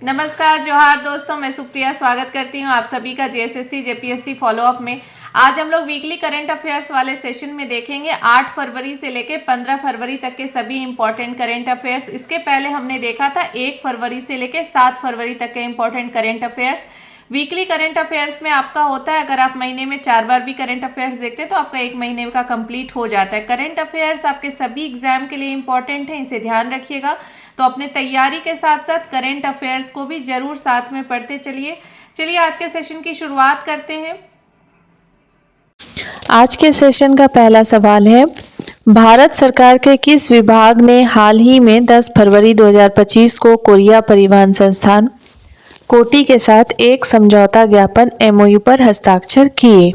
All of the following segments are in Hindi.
नमस्कार, जोहार दोस्तों। मैं सुप्रिया स्वागत करती हूं आप सभी का जेएसएससी जेपीएससी फॉलोअप में। आज हम लोग वीकली करंट अफेयर्स वाले सेशन में देखेंगे 8 फरवरी से लेकर 15 फरवरी तक के सभी इंपॉर्टेंट करंट अफेयर्स। इसके पहले हमने देखा था 1 फरवरी से लेकर 7 फरवरी तक के important current affairs. Weekly current affairs में आपका होता है, अगर आप महीने में 4 बार भी करंट अफेयर्स देखते हैं तो आपका 1 महीने का कंप्लीट हो जाता है। करंट अफेयर्स आपके सभी एग्जाम के लिए इंपॉर्टेंट है, इसे ध्यान रखिएगा। तो अपने तैयारी के साथ साथ करंट अफेयर्स को भी जरूर साथ में पढ़ते चलिए आज के सेशन की शुरुआत करते हैं। आज के सेशन का पहला सवाल है, भारत सरकार के किस विभाग ने हाल ही में 10 फरवरी 2025 को कोरिया परिवहन संस्थान कोटी के साथ एक समझौता ज्ञापन एमओयू पर हस्ताक्षर किए?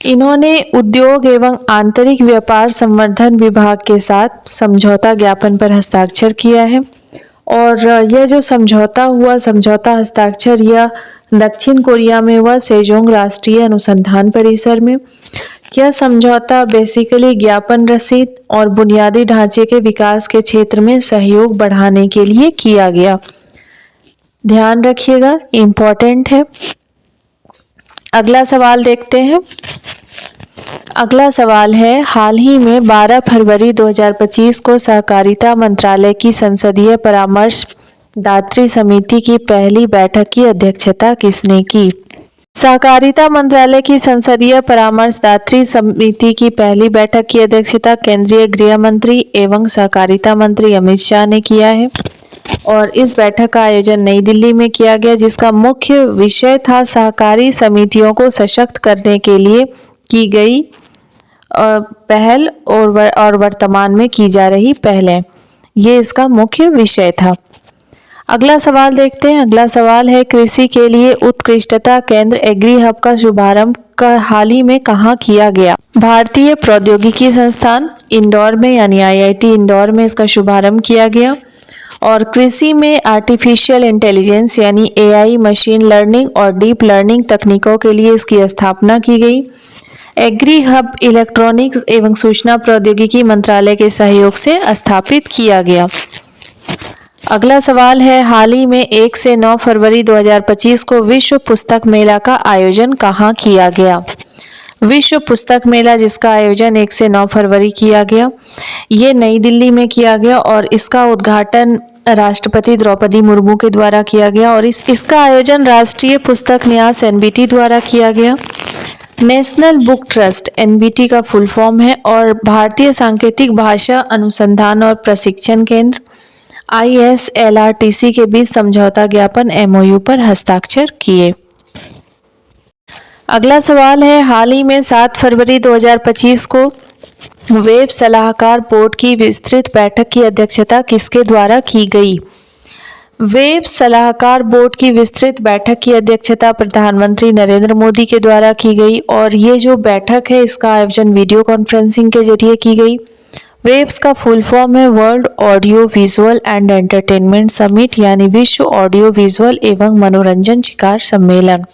इन्होंने उद्योग एवं आंतरिक व्यापार संवर्धन विभाग के साथ समझौता ज्ञापन पर हस्ताक्षर किया है। और यह जो समझौता हस्ताक्षर यह दक्षिण कोरिया में हुआ, सेजोंग राष्ट्रीय अनुसंधान परिसर में। यह समझौता बेसिकली ज्ञापन रसीद और बुनियादी ढांचे के विकास के क्षेत्र में सहयोग बढ़ाने के लिए किया गया। ध्यान रखिएगा, इम्पोर्टेंट है। अगला सवाल देखते हैं। अगला सवाल है, हाल ही में 12 फरवरी 2025 को सहकारिता मंत्रालय की संसदीय परामर्शदात्री समिति की पहली बैठक की अध्यक्षता किसने की? सहकारिता मंत्रालय की संसदीय परामर्शदात्री समिति की पहली बैठक की अध्यक्षता केंद्रीय गृह मंत्री एवं सहकारिता मंत्री अमित शाह ने किया है। और इस बैठक का आयोजन नई दिल्ली में किया गया, जिसका मुख्य विषय था सहकारी समितियों को सशक्त करने के लिए की गई पहल और वर्तमान में की जा रही पहलें। ये इसका मुख्य विषय था। अगला सवाल देखते हैं। अगला सवाल है, कृषि के लिए उत्कृष्टता केंद्र एग्री हब का शुभारंभ हाल ही में कहाँ किया गया? भारतीय प्रौद्योगिकी संस्थान इंदौर में यानी आईआईटी इंदौर में इसका शुभारंभ किया गया। और कृषि में आर्टिफिशियल इंटेलिजेंस यानी एआई, मशीन लर्निंग और डीप लर्निंग तकनीकों के लिए इसकी स्थापना की गई। एग्री हब इलेक्ट्रॉनिक्स एवं सूचना प्रौद्योगिकी मंत्रालय के सहयोग से स्थापित किया गया। अगला सवाल है, हाल ही में 1 से 9 फरवरी 2025 को विश्व पुस्तक मेला का आयोजन कहाँ किया गया? विश्व पुस्तक मेला जिसका आयोजन 1 से 9 फरवरी किया गया, ये नई दिल्ली में किया गया और इसका उद्घाटन राष्ट्रपति द्रौपदी मुर्मू के द्वारा किया गया। और इसका आयोजन राष्ट्रीय पुस्तक न्यास एनबीटी द्वारा किया गया। नेशनल बुक ट्रस्ट एनबीटी का फुल फॉर्म है। और भारतीय सांकेतिक भाषा अनुसंधान और प्रशिक्षण केंद्र ISLRTC के बीच समझौता ज्ञापन एमओयू पर हस्ताक्षर किए। अगला सवाल है, हाल ही में 7 फरवरी 2025 को वेब सलाहकार बोर्ड की विस्तृत बैठक की अध्यक्षता किसके द्वारा की गई? वेब सलाहकार बोर्ड की विस्तृत बैठक की अध्यक्षता प्रधानमंत्री नरेंद्र मोदी के द्वारा की गई। और ये जो बैठक है इसका आयोजन वीडियो कॉन्फ्रेंसिंग के जरिए की गई। वेब्स का फुल फॉर्म है world audio visual and entertainment summit यानी विश्व ऑडियो विजुअल एवं मनोरंजन शिखर सम्मेलन।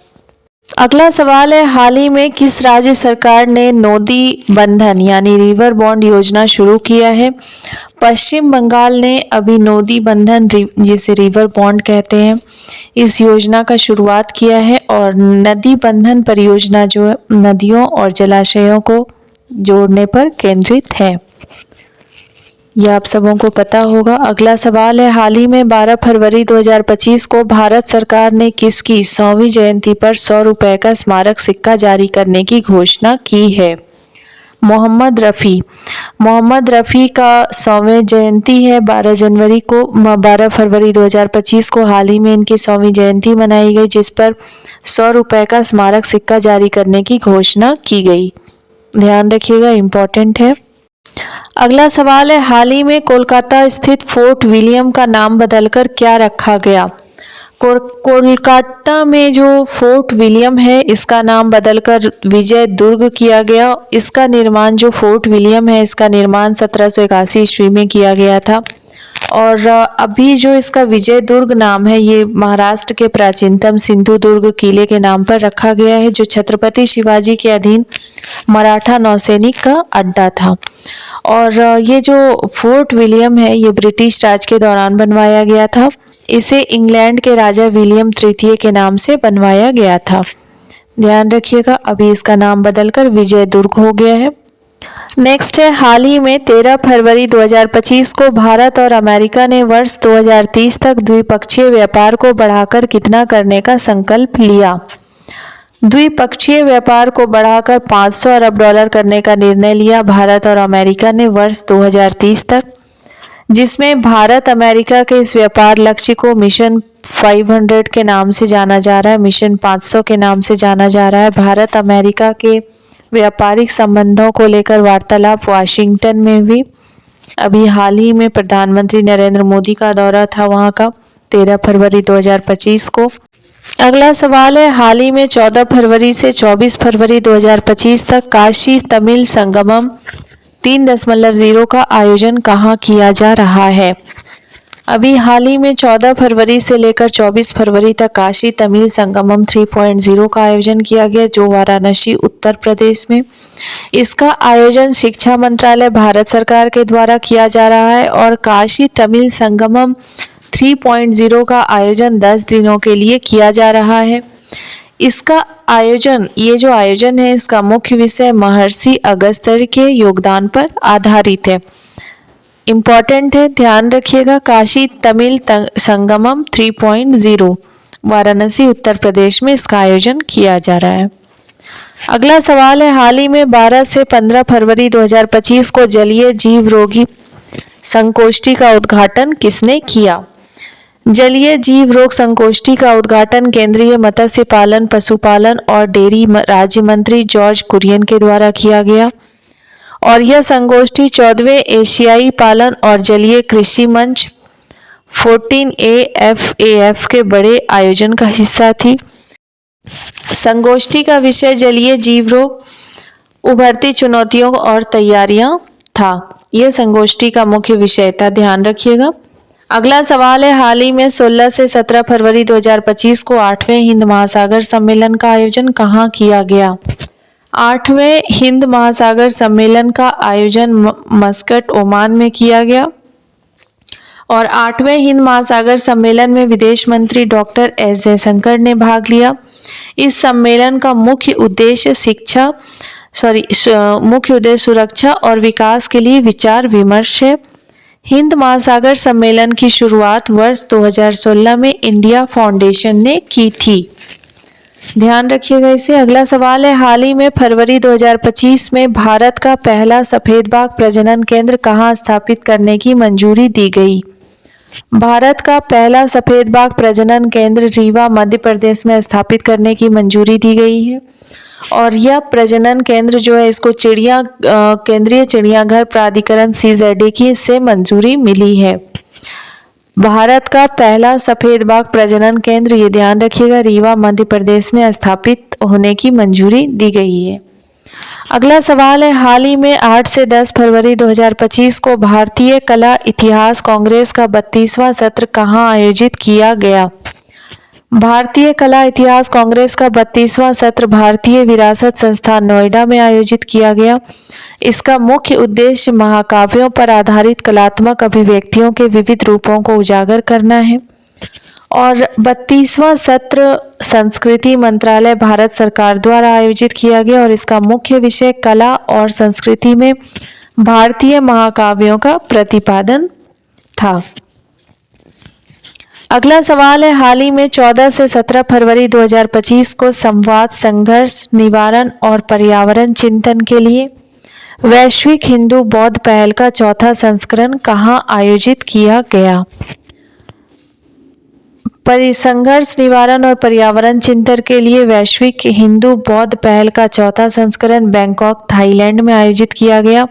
अगला सवाल है, हाल ही में किस राज्य सरकार ने नोदी बंधन यानी रिवर बॉन्ड योजना शुरू किया है? पश्चिम बंगाल ने अभी नोदी बंधन जिसे रिवर बॉन्ड कहते हैं इस योजना का शुरुआत किया है। और नदी बंधन परियोजना जो नदियों और जलाशयों को जोड़ने पर केंद्रित है, यह आप सबों को पता होगा। अगला सवाल है, हाल ही में 12 फरवरी 2025 को भारत सरकार ने किसकी 100वीं जयंती पर 100 रुपए का स्मारक सिक्का जारी करने की घोषणा की है? मोहम्मद रफ़ी का 100वीं जयंती है 12 फरवरी 2025 को हाल ही में इनकी 100वीं जयंती मनाई गई, जिस पर 100 रुपए का स्मारक सिक्का जारी करने की घोषणा की गई। ध्यान रखिएगा, इम्पोर्टेंट है। अगला सवाल है, हाल ही में कोलकाता स्थित फोर्ट विलियम का नाम बदलकर क्या रखा गया? कोलकाता में जो फोर्ट विलियम है इसका नाम बदलकर विजय दुर्ग किया गया। इसका निर्माण जो फोर्ट विलियम है इसका निर्माण 1781 ईस्वी में किया गया था। और अभी जो इसका विजय दुर्ग नाम है, ये महाराष्ट्र के प्राचीनतम सिंधु दुर्ग किले के नाम पर रखा गया है, जो छत्रपति शिवाजी के अधीन मराठा नौसैनिक का अड्डा था। और ये जो फोर्ट विलियम है, ये ब्रिटिश राज के दौरान बनवाया गया था। इसे इंग्लैंड के राजा विलियम तृतीय के नाम से बनवाया गया था। ध्यान रखिएगा, अभी इसका नाम बदलकर विजय दुर्ग हो गया है। नेक्स्ट है, हाल ही में 13 फरवरी 2025 को भारत और अमेरिका ने वर्ष 2030 तक द्विपक्षीय व्यापार को बढ़ाकर कितना करने का संकल्प लिया। द्विपक्षीय व्यापार को बढ़ाकर 500 अरब डॉलर करने का निर्णय लिया भारत और अमेरिका ने वर्ष 2030 तक, जिसमें भारत अमेरिका के इस व्यापार लक्ष्य को मिशन 500 के नाम से जाना जा रहा है, मिशन 500 के नाम से जाना जा रहा है। भारत अमेरिका के व्यापारिक संबंधों को लेकर वार्तालाप वाशिंगटन में हुई। अभी हाल ही में प्रधानमंत्री नरेंद्र मोदी का दौरा था वहां का, 13 फरवरी 2025 को। अगला सवाल है, हाल ही में 14 फरवरी से 24 फरवरी 2025 तक काशी तमिल संगमम 3.0 का आयोजन कहाँ किया जा रहा है। अभी हाल ही में 14 फरवरी से लेकर 24 फरवरी तक काशी तमिल संगमम 3.0 का आयोजन किया गया, जो वाराणसी उत्तर प्रदेश में। इसका आयोजन शिक्षा मंत्रालय भारत सरकार के द्वारा किया जा रहा है और काशी तमिल संगमम 3.0 का आयोजन 10 दिनों के लिए किया जा रहा है। इसका आयोजन, ये जो आयोजन है, इसका मुख्य विषय महर्षि अगस्त्य के योगदान पर आधारित है। इम्पॉर्टेंट है, ध्यान रखिएगा। काशी तमिल संगमम 3.0 वाराणसी उत्तर प्रदेश में इसका आयोजन किया जा रहा है। अगला सवाल है, हाल ही में 12 से 15 फरवरी 2025 को जलीय जीव रोगी संगोष्ठी का उद्घाटन किसने किया। जलीय जीव रोग संगोष्ठी का उद्घाटन केंद्रीय मत्स्य पालन, पशुपालन और डेयरी राज्य मंत्री जॉर्ज कुरियन के द्वारा किया गया और यह संगोष्ठी 14वें एशियाई पालन और जलीय कृषि मंच 14AFAF के बड़े आयोजन का हिस्सा थी। संगोष्ठी का विषय जलीय जीव रोग, उभरती चुनौतियों और तैयारियां था। यह संगोष्ठी का मुख्य विषय था, ध्यान रखिएगा। अगला सवाल है, हाल ही में 16 से 17 फरवरी 2025 को 8वें हिंद महासागर सम्मेलन का आयोजन कहाँ किया गया। 8वें हिंद महासागर सम्मेलन का आयोजन मस्कट, ओमान में किया गया और 8वें हिंद महासागर सम्मेलन में विदेश मंत्री डॉक्टर एस जयशंकर ने भाग लिया। इस सम्मेलन का मुख्य उद्देश्य सुरक्षा और विकास के लिए विचार विमर्श है। हिंद महासागर सम्मेलन की शुरुआत वर्ष 2016 में इंडिया फाउंडेशन ने की थी, ध्यान रखिएगा इसे। अगला सवाल है, हाल ही में फरवरी 2025 में भारत का पहला सफेद बाघ प्रजनन केंद्र कहाँ स्थापित करने की मंजूरी दी गई। भारत का पहला सफेद बाघ प्रजनन केंद्र रीवा मध्य प्रदेश में स्थापित करने की मंजूरी दी गई है और यह प्रजनन केंद्र जो है, इसको केंद्रीय चिड़ियाघर प्राधिकरण CZD की से मंजूरी मिली है। भारत का पहला सफेद बाघ प्रजनन केंद्र, ये ध्यान रखिएगा, रीवा मध्य प्रदेश में स्थापित होने की मंजूरी दी गई है। अगला सवाल है, हाल ही में 8 से 10 फरवरी 2025 को भारतीय कला इतिहास कांग्रेस का 32वां सत्र कहाँ आयोजित किया गया। भारतीय कला इतिहास कांग्रेस का 32वां सत्र भारतीय विरासत संस्थान नोएडा में आयोजित किया गया। इसका मुख्य उद्देश्य महाकाव्यों पर आधारित कलात्मक अभिव्यक्तियों के विविध रूपों को उजागर करना है और 32वां सत्र संस्कृति मंत्रालय भारत सरकार द्वारा आयोजित किया गया और इसका मुख्य विषय कला और संस्कृति में भारतीय महाकाव्यों का प्रतिपादन था। अगला सवाल है, हाल ही में 14 से 17 फरवरी 2025 को संवाद, संघर्ष निवारण और पर्यावरण चिंतन के लिए वैश्विक हिंदू बौद्ध पहल का 4था संस्करण कहाँ आयोजित किया गया। संघर्ष निवारण और पर्यावरण चिंतन के लिए वैश्विक हिंदू बौद्ध पहल का 4था संस्करण बैंकॉक, थाईलैंड में आयोजित किया गया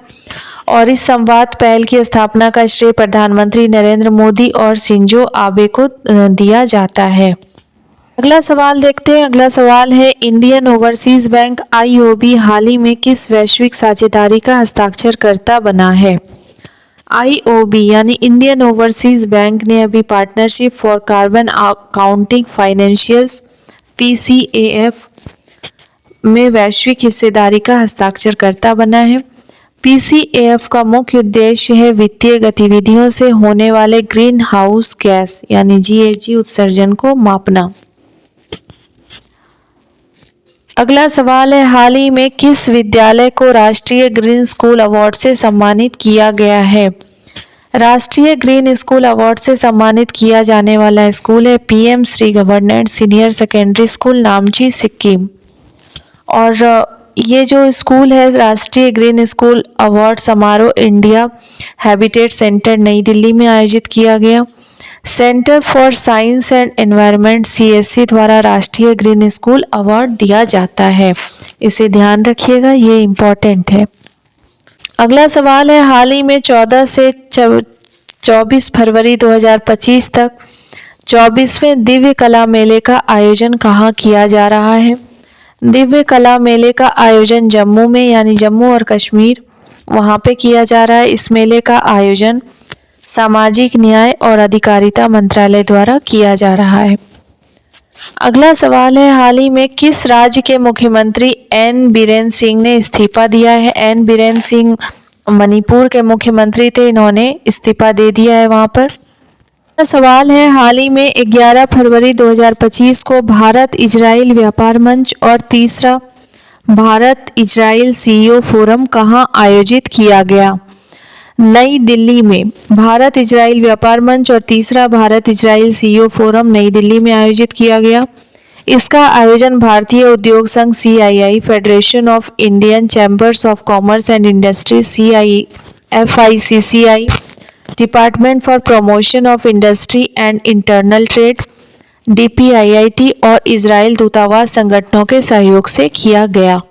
और इस संवाद पहल की स्थापना का श्रेय प्रधानमंत्री नरेंद्र मोदी और शिंजो आबे को दिया जाता है। अगला सवाल देखते हैं। अगला सवाल है, इंडियन ओवरसीज बैंक IOB हाल ही में किस वैश्विक साझेदारी का हस्ताक्षरकर्ता बना है। IOB यानी इंडियन ओवरसीज बैंक ने अभी partnership for carbon accounting financials PCAF में वैश्विक हिस्सेदारी का हस्ताक्षरकर्ता बना है। PCAF का मुख्य उद्देश्य है वित्तीय गतिविधियों से होने वाले ग्रीन हाउस गैस यानी GHG उत्सर्जन को मापना। अगला सवाल है, हाल ही में किस विद्यालय को राष्ट्रीय ग्रीन स्कूल अवार्ड से सम्मानित किया गया है? राष्ट्रीय ग्रीन स्कूल अवार्ड से सम्मानित किया जाने वाला स्कूल है PM Shri government senior secondary school, Namchi, Sikkim. और ये जो स्कूल है राष्ट्रीय ग्रीन स्कूल अवार्ड समारोह India habitat centre New Delhi में आयोजित किया गया। Centre for science and environment CSC द्वारा राष्ट्रीय ग्रीन स्कूल अवार्ड दिया जाता है, इसे ध्यान रखिएगा, ये इम्पोर्टेंट है। अगला सवाल है, हाल ही में 14 से 24 फरवरी 2025 तक 24वें दिव्य कला मेले का आयोजन कहाँ किया जा रहा है? दिव्य कला मेले का आयोजन जम्मू में यानी जम्मू और कश्मीर वहाँ पे किया जा रहा है। इस मेले का आयोजन सामाजिक न्याय और अधिकारिता मंत्रालय द्वारा किया जा रहा है। अगला सवाल है, हाल ही में किस राज्य के मुख्यमंत्री N बीरेन सिंह ने इस्तीफा दिया है? N बीरेन सिंह मणिपुर के मुख्यमंत्री थे, इन्होंने इस्तीफा दे दिया है वहाँ पर। सवाल है, हाल ही में 11 फरवरी 2025 को भारत इजराइल व्यापार मंच और तीसरा भारत इजराइल CEO फोरम कहाँ आयोजित किया गया? नई दिल्ली में। भारत इजराइल व्यापार मंच और तीसरा भारत इजराइल CEO फोरम नई दिल्ली में आयोजित किया गया। इसका आयोजन भारतीय उद्योग संघ CII, federation of Indian chambers of commerce and industry FICCI, department for promotion of industry and internal trade DPIIT और इजराइल दूतावास संगठनों के सहयोग से किया गया।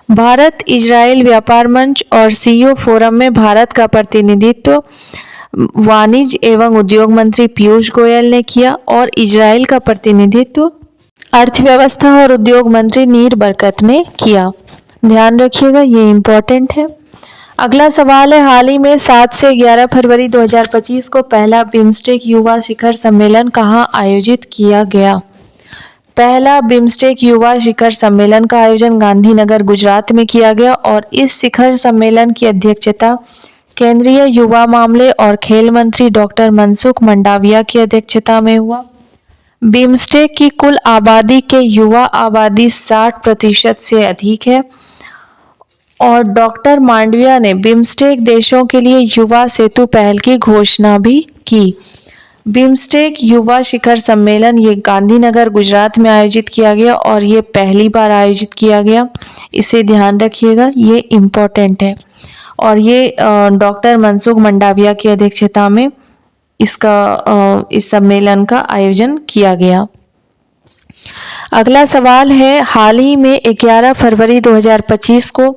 भारत इजराइल व्यापार मंच और CEO फोरम में भारत का प्रतिनिधित्व वाणिज्य एवं उद्योग मंत्री पीयूष गोयल ने किया और इजराइल का प्रतिनिधित्व अर्थव्यवस्था और उद्योग मंत्री नीर बरकत ने किया। ध्यान रखिएगा, ये इम्पोर्टेंट है। अगला सवाल है, हाल ही में 7 से 11 फरवरी 2025 को पहला बिम्स्टेक युवा शिखर सम्मेलन कहाँ आयोजित किया गया? पहला बिम्स्टेक युवा शिखर सम्मेलन का आयोजन गांधीनगर, गुजरात में किया गया और इस शिखर सम्मेलन की अध्यक्षता केंद्रीय युवा मामले और खेल मंत्री डॉक्टर मनसुख मंडाविया की अध्यक्षता में हुआ। बिम्स्टेक की कुल आबादी के युवा आबादी 60% से अधिक है और डॉक्टर मांडविया ने बिम्स्टेक देशों के लिए युवा सेतु पहल की घोषणा भी की। बिम्स्टेक युवा शिखर सम्मेलन ये गांधीनगर, गुजरात में आयोजित किया गया और ये पहली बार आयोजित किया गया, इसे ध्यान रखिएगा, ये इम्पोर्टेंट है। और ये डॉक्टर मनसुख मंडाविया की अध्यक्षता में इस सम्मेलन का आयोजन किया गया। अगला सवाल है, हाल ही में 11 फरवरी 2025 को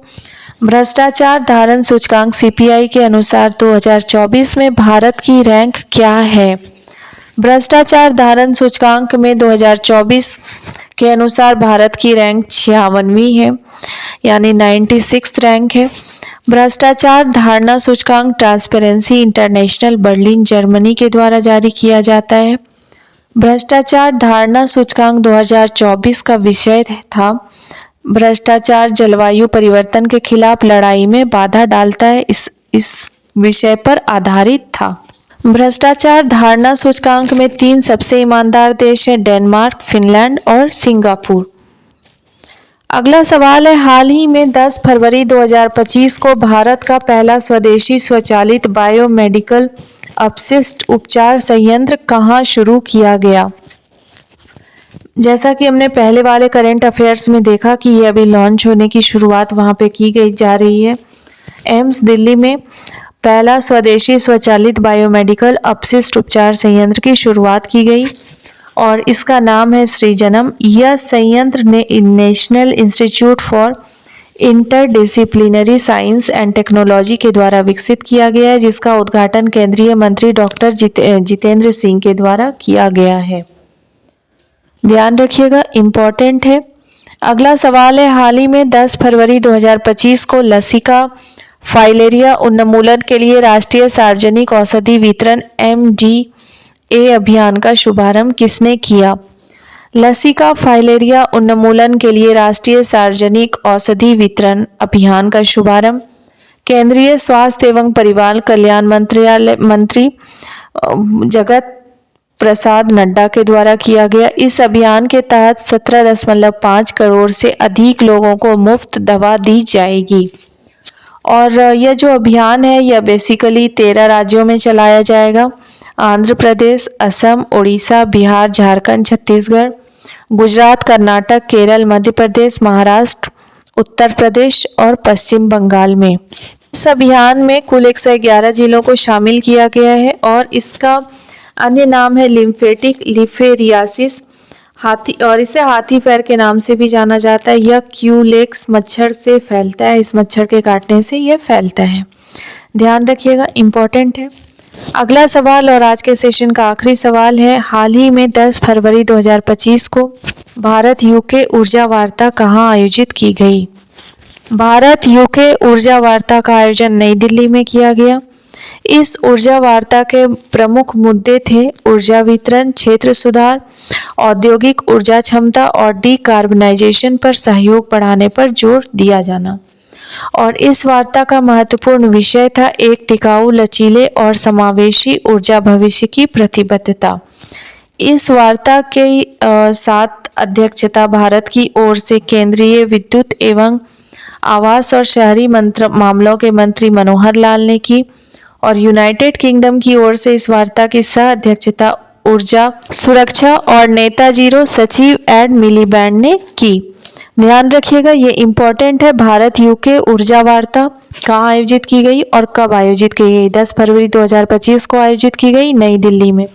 भ्रष्टाचार धारण सूचकांक CPI के अनुसार 2024 में भारत की रैंक क्या है? भ्रष्टाचार धारण सूचकांक में 2024 के अनुसार भारत की रैंक 56वीं है यानी 96th रैंक है। भ्रष्टाचार धारणा सूचकांक ट्रांसपेरेंसी इंटरनेशनल बर्लिन, जर्मनी के द्वारा जारी किया जाता है। भ्रष्टाचार धारणा सूचकांक 2024 का विषय था भ्रष्टाचार जलवायु परिवर्तन के खिलाफ लड़ाई में बाधा डालता है, इस विषय पर आधारित था। भ्रष्टाचार धारणा सूचकांक में 3 सबसे ईमानदार देश हैं, डेनमार्क, फिनलैंड और सिंगापुर। अगला सवाल है, हाल ही में 10 फरवरी 2025 को भारत का पहला स्वदेशी स्वचालित बायोमेडिकल अपशिष्ट उपचार संयंत्र कहाँ शुरू किया गया? जैसा कि हमने पहले वाले करंट अफेयर्स में देखा कि ये अभी लॉन्च होने की शुरुआत वहाँ पे की गई जा रही है। एम्स दिल्ली में पहला स्वदेशी स्वचालित बायोमेडिकल अपशिष्ट उपचार संयंत्र की शुरुआत की गई और इसका नाम है सृजनम। यह संयंत्र national institute for interdisciplinary science and technology के द्वारा विकसित किया गया है, जिसका उद्घाटन केंद्रीय मंत्री डॉक्टर जितेंद्र सिंह के द्वारा किया गया है। ध्यान रखिएगा, इम्पोर्टेंट है। अगला सवाल है, हाल ही में 10 फरवरी 2025 को लसिका फाइलेरिया उन्मूलन के लिए राष्ट्रीय सार्वजनिक औषधि वितरण MDA अभियान का शुभारंभ किसने किया? लसिका फाइलेरिया उन्मूलन के लिए राष्ट्रीय सार्वजनिक औषधि वितरण अभियान का शुभारंभ केंद्रीय स्वास्थ्य एवं परिवार कल्याण मंत्री जगत प्रसाद नड्डा के द्वारा किया गया। इस अभियान के तहत 17.5 करोड़ से अधिक लोगों को मुफ्त दवा दी जाएगी। और यह जो अभियान है यह बेसिकली 13 राज्यों में चलाया जाएगा। आंध्र प्रदेश, असम, उड़ीसा, बिहार, झारखंड, छत्तीसगढ़, गुजरात, कर्नाटक, केरल, मध्य प्रदेश, महाराष्ट्र, उत्तर प्रदेश और पश्चिम बंगाल में। इस अभियान में कुल 111 जिलों को शामिल किया गया है और इसका अन्य नाम है लिम्फेटिक लीफेरियासिस और इसे हाथी पैर के नाम से भी जाना जाता है। यह क्यूलेक्स मच्छर से फैलता है, इस मच्छर के काटने से यह फैलता है, ध्यान रखिएगा, इम्पोर्टेंट है। अगला सवाल और आज के सेशन का आखिरी सवाल है, हाल ही में 10 फरवरी 2025 को भारत यूके ऊर्जा वार्ता कहाँ आयोजित की गई? भारत यूके ऊर्जा वार्ता का आयोजन नई दिल्ली में किया गया। इस ऊर्जा वार्ता के प्रमुख मुद्दे थे ऊर्जा वितरण, क्षेत्र सुधार, औद्योगिक ऊर्जा क्षमता और डीकार्बनाइजेशन पर सहयोग बढ़ाने पर जोर दिया जाना। और इस वार्ता का महत्वपूर्ण विषय था एक टिकाऊ, लचीले और समावेशी ऊर्जा भविष्य की प्रतिबद्धता। इस वार्ता के साथ अध्यक्षता भारत की ओर से केंद्रीय विद्युत एवं आवास और शहरी मामलों के मंत्री मनोहर लाल ने की और यूनाइटेड किंगडम की ओर से इस वार्ता की सह अध्यक्षता ऊर्जा सुरक्षा और नेताजी सचिव एड मिलीबैंड ने की। ध्यान रखिएगा, ये इम्पोर्टेंट है। भारत यूके ऊर्जा वार्ता कहाँ आयोजित की गई और कब आयोजित की गई? 10 फरवरी 2025 को आयोजित की गई नई दिल्ली में।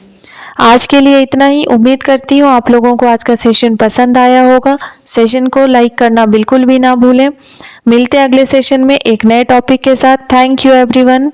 आज के लिए इतना ही। उम्मीद करती हूँ आप लोगों को आज का सेशन पसंद आया होगा। सेशन को लाइक करना बिल्कुल भी ना भूलें। मिलते हैं अगले सेशन में एक नए टॉपिक के साथ। Thank you everyone.